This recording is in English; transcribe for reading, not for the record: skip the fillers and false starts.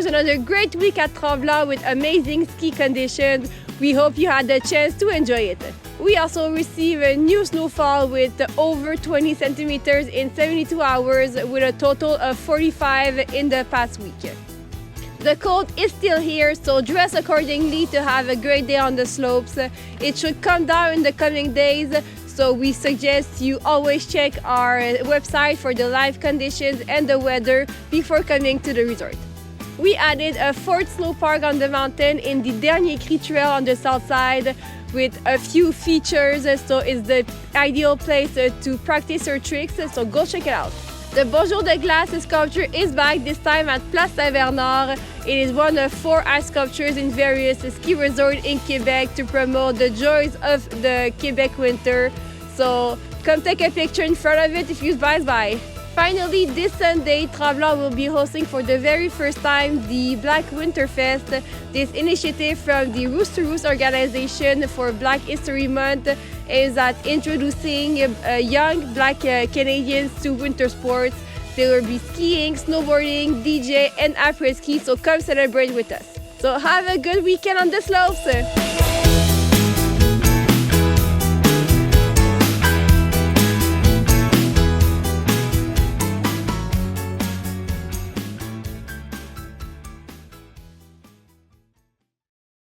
was another great week at Tremblant with amazing ski conditions. We hope you had the chance to enjoy it. We also received a new snowfall with over 20 centimeters in 72 hours with a total of 45 in the past week. The cold is still here, so dress accordingly to have a great day on the slopes. It should come down in the coming days, so we suggest you always check our website for the live conditions and the weather before coming to the resort. We added a fourth snow park on the mountain in the Dernier Cri trail on the south side with a few features, so it's the ideal place to practice your tricks, so go check it out. The Bonjour de Glace sculpture is back, this time at Place Saint-Bernard. It is one of 4 ice sculptures in various ski resorts in Quebec to promote the joys of the Quebec winter. So come take a picture in front of it if you pass by. Finally, this Sunday, Tremblant will be hosting for the very first time the Black Winterfest. This initiative from the Roost to Roost organization for Black History Month is at introducing young Black Canadians to winter sports. There will be skiing, snowboarding, DJ, and après-ski, so come celebrate with us. So have a good weekend on the slopes!